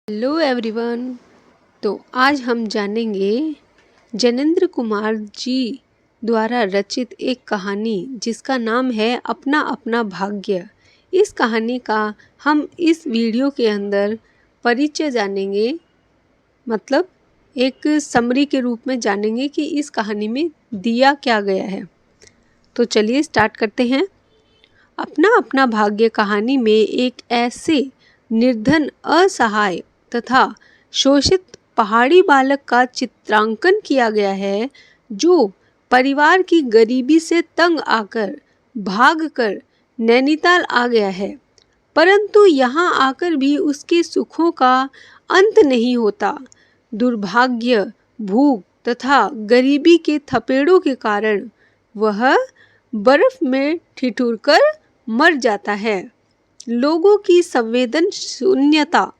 Hello everyone. तो आज हम जानेंगे जैनेंद्र कुमार जी द्वारा रचित एक कहानी जिसका नाम है अपना अपना भाग्य। इस कहानी का हम इस वीडियो के अंदर परिचय जानेंगे, मतलब एक समरी के रूप में जानेंगे कि इस कहानी में दिया क्या गया है। तो चलिए स्टार्ट करते हैं। अपना अपना भाग्य कहानी में एक ऐसे निर्धन, असहाय तथा शोषित पहाड़ी बालक का चित्रांकन किया गया है जो परिवार की गरीबी से तंग आकर भागकर नैनीताल आ गया है, परंतु यहाँ आकर भी उसके सुखों का अंत नहीं होता। दुर्भाग्य, भूख तथा गरीबी के थपेड़ों के कारण वह बर्फ में ठिठुरकर मर जाता है। लोगों की संवेदन शून्यता,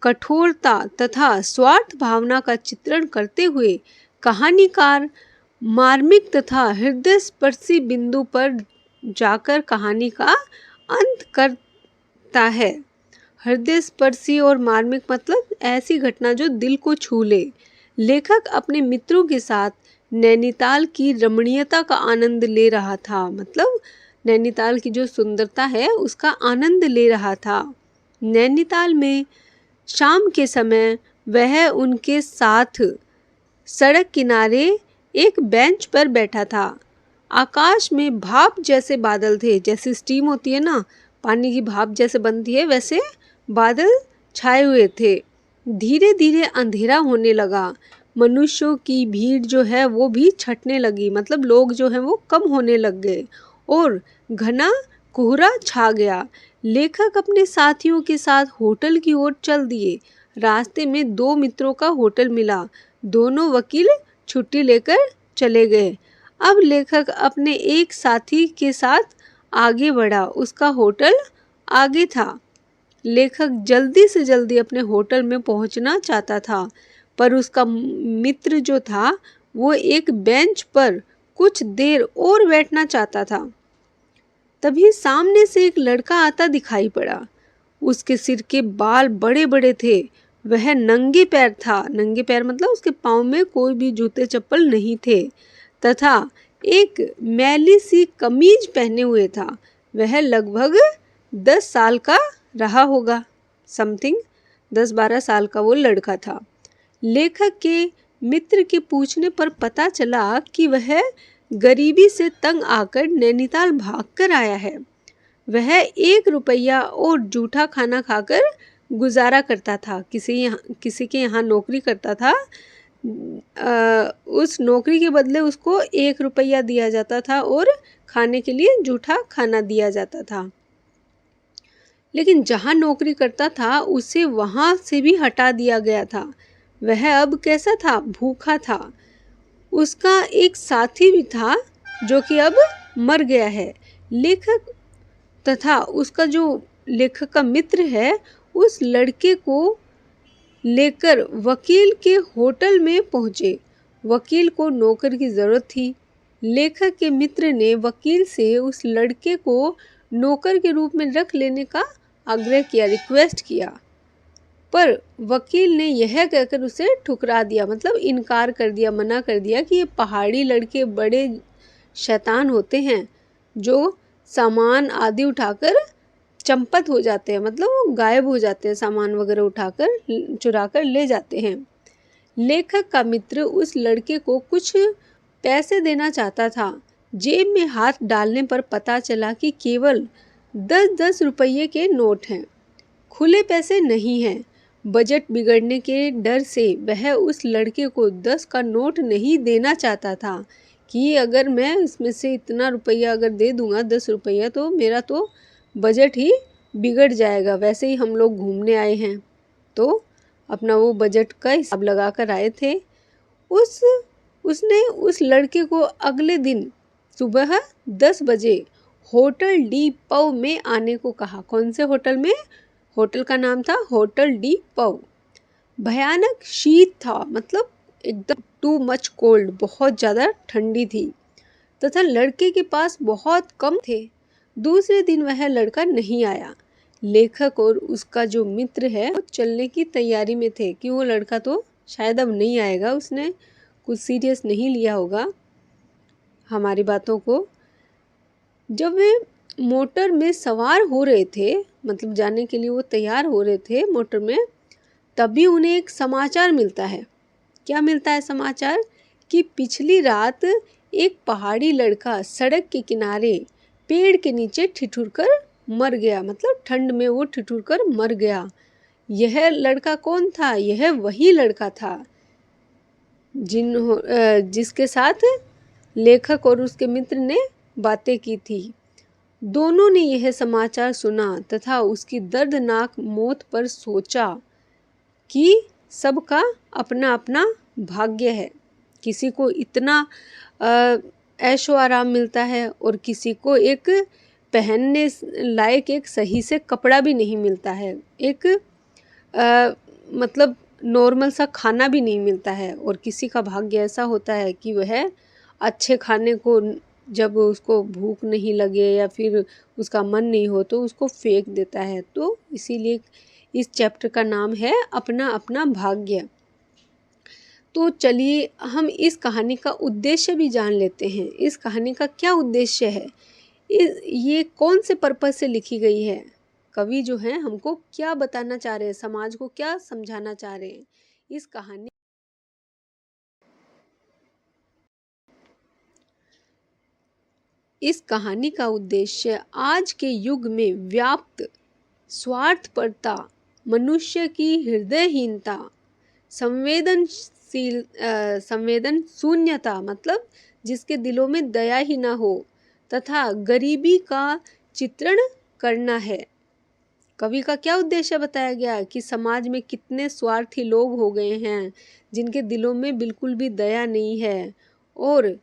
कठोरता तथा स्वार्थ भावना का चित्रण करते हुए कहानीकार मार्मिक तथा हृदय स्पर्शी बिंदु पर जाकर कहानी का अंत करता है। हृदय स्पर्शी और मार्मिक मतलब ऐसी घटना जो दिल को छू ले। लेखक अपने मित्रों के साथ नैनीताल की रमणीयता का आनंद ले रहा था, मतलब नैनीताल की जो सुंदरता है उसका आनंद ले रहा था। नैनीताल में शाम के समय वह उनके साथ सड़क किनारे एक बेंच पर बैठा था। आकाश में भाप जैसे बादल थे, जैसे स्टीम होती है ना, पानी की भाप जैसे बनती है, वैसे बादल छाए हुए थे। धीरे धीरे अंधेरा होने लगा। मनुष्यों की भीड़ जो है वो भी छटने लगी, मतलब लोग जो हैं वो कम होने लग गए और घना कोहरा छा गया। लेखक अपने साथियों के साथ होटल की ओर चल दिए। रास्ते में दो मित्रों का होटल मिला। दोनों वकील छुट्टी लेकर चले गए। अब लेखक अपने एक साथी के साथ आगे बढ़ा। उसका होटल आगे था। लेखक जल्दी से जल्दी अपने होटल में पहुंचना चाहता था, पर उसका मित्र जो था वो एक बेंच पर कुछ देर और बैठना चाहता था। तभी सामने से एक लड़का आता दिखाई पड़ा। उसके सिर के बाल बड़े बड़े थे। वह नंगे पैर था। नंगे पैर मतलब उसके पाँव में कोई भी जूते चप्पल नहीं थे तथा एक मैली सी कमीज पहने हुए था। वह लगभग 10 साल का रहा होगा, समथिंग 10-12 साल का वो लड़का था। लेखक के मित्र के पूछने पर पता चला कि वह गरीबी से तंग आकर नैनीताल भागकर आया है। वह 1 रुपया और जूठा खाना खाकर गुजारा करता था। किसी के यहाँ नौकरी करता था। उस नौकरी के बदले उसको 1 रुपया दिया जाता था और खाने के लिए जूठा खाना दिया जाता था। लेकिन जहाँ नौकरी करता था उसे वहाँ से भी हटा दिया गया था। वह अब कैसा था? भूखा था। उसका एक साथी भी था जो कि अब मर गया है। लेखक तथा उसका जो लेखक का मित्र है उस लड़के को लेकर वकील के होटल में पहुंचे। वकील को नौकर की ज़रूरत थी। लेखक के मित्र ने वकील से उस लड़के को नौकर के रूप में रख लेने का आग्रह किया, रिक्वेस्ट किया, पर वकील ने यह कहकर उसे ठुकरा दिया, मतलब इनकार कर दिया, मना कर दिया कि ये पहाड़ी लड़के बड़े शैतान होते हैं जो सामान आदि उठाकर चंपत हो जाते हैं, मतलब वो गायब हो जाते हैं, सामान वगैरह उठाकर चुराकर ले जाते हैं। लेखक का मित्र उस लड़के को कुछ पैसे देना चाहता था। जेब में हाथ डालने पर पता चला कि केवल 10-10 रुपये के नोट हैं, खुले पैसे नहीं हैं। बजट बिगड़ने के डर से वह उस लड़के को 10 का नोट नहीं देना चाहता था कि अगर मैं इसमें से इतना रुपया अगर दे दूंगा, 10 रुपया, तो मेरा तो बजट ही बिगड़ जाएगा। वैसे ही हम लोग घूमने आए हैं तो अपना वो बजट का हिसाब लगा कर आए थे। उसने उस लड़के को अगले दिन सुबह 10 बजे होटल डी पव में आने को कहा। कौन से होटल में? होटल का नाम था होटल डी पव। भयानक शीत था, मतलब एकदम टू मच कोल्ड, बहुत ज़्यादा ठंडी थी तथा लड़के के पास बहुत कम थे। दूसरे दिन वह लड़का नहीं आया। लेखक और उसका जो मित्र है वो चलने की तैयारी में थे कि वो लड़का तो शायद अब नहीं आएगा, उसने कुछ सीरियस नहीं लिया होगा हमारी बातों को। जब वे मोटर में सवार हो रहे थे, मतलब जाने के लिए वो तैयार हो रहे थे मोटर में, तभी उन्हें एक समाचार मिलता है। क्या मिलता है समाचार? कि पिछली रात एक पहाड़ी लड़का सड़क के किनारे पेड़ के नीचे ठिठुर कर मर गया, मतलब ठंड में वो ठिठुर कर मर गया। यह लड़का कौन था? यह वही लड़का था जिसके साथ लेखक और उसके मित्र ने बातें की थी। दोनों ने यह समाचार सुना तथा उसकी दर्दनाक मौत पर सोचा कि सबका अपना अपना भाग्य है। किसी को इतना ऐशो आराम मिलता है और किसी को एक पहनने लायक एक सही से कपड़ा भी नहीं मिलता है, एक मतलब नॉर्मल सा खाना भी नहीं मिलता है। और किसी का भाग्य ऐसा होता है कि वह अच्छे खाने को जब उसको भूख नहीं लगे या फिर उसका मन नहीं हो तो उसको फेंक देता है। तो इसीलिए इस चैप्टर का नाम है अपना अपना भाग्य। तो चलिए हम इस कहानी का उद्देश्य भी जान लेते हैं। इस कहानी का क्या उद्देश्य है, ये कौन से पर्पस से लिखी गई है, कवि जो है हमको क्या बताना चाह रहे हैं, समाज को क्या समझाना चाह रहे हैं। इस कहानी का उद्देश्य आज के युग में व्याप्त स्वार्थपरता, मनुष्य की हृदयहीनता, संवेदन शून्यता, मतलब जिसके दिलों में दया ही ना हो, तथा गरीबी का चित्रण करना है। कवि का क्या उद्देश्य बताया गया कि समाज में कितने स्वार्थी लोग हो गए हैं जिनके दिलों में बिल्कुल भी दया नहीं है, और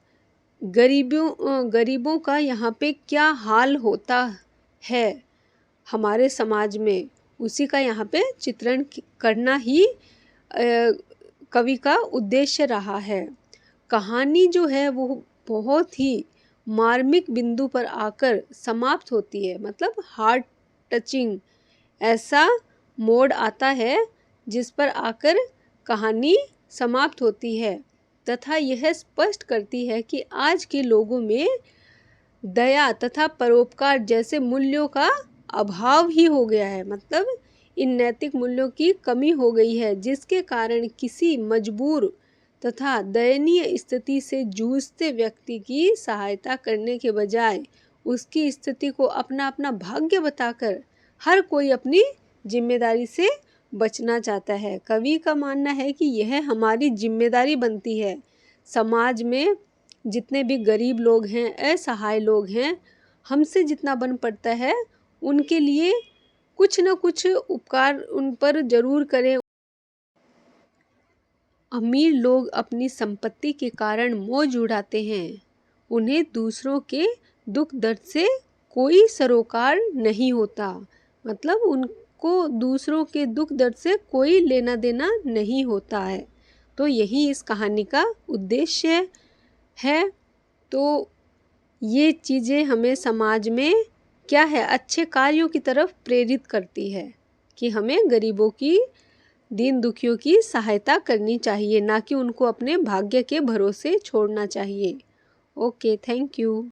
गरीबों का यहाँ पे क्या हाल होता है हमारे समाज में, उसी का यहाँ पे चित्रण करना ही कवि का उद्देश्य रहा है। कहानी जो है वो बहुत ही मार्मिक बिंदु पर आकर समाप्त होती है, मतलब हार्ट टचिंग ऐसा मोड आता है जिस पर आकर कहानी समाप्त होती है, तथा यह स्पष्ट करती है कि आज के लोगों में दया तथा परोपकार जैसे मूल्यों का अभाव ही हो गया है। मतलब इन नैतिक मूल्यों की कमी हो गई है, जिसके कारण किसी मजबूर तथा दयनीय स्थिति से जूझते व्यक्ति की सहायता करने के बजाय उसकी स्थिति को अपना अपना भाग्य बताकर हर कोई अपनी जिम्मेदारी से बचना चाहता है। कवि का मानना है कि यह हमारी जिम्मेदारी बनती है, समाज में जितने भी गरीब लोग हैं, असहाय लोग हैं, हमसे जितना बन पड़ता है उनके लिए कुछ न कुछ उपकार उन पर जरूर करें। अमीर लोग अपनी संपत्ति के कारण मौज उड़ाते हैं, उन्हें दूसरों के दुख दर्द से कोई सरोकार नहीं होता, मतलब उनको दूसरों के दुख दर्द से कोई लेना देना नहीं होता है। तो यही इस कहानी का उद्देश्य है। तो ये चीज़ें हमें समाज में क्या है, अच्छे कार्यों की तरफ प्रेरित करती है कि हमें गरीबों की, दीन दुखियों की सहायता करनी चाहिए, ना कि उनको अपने भाग्य के भरोसे छोड़ना चाहिए। Okay, thank you.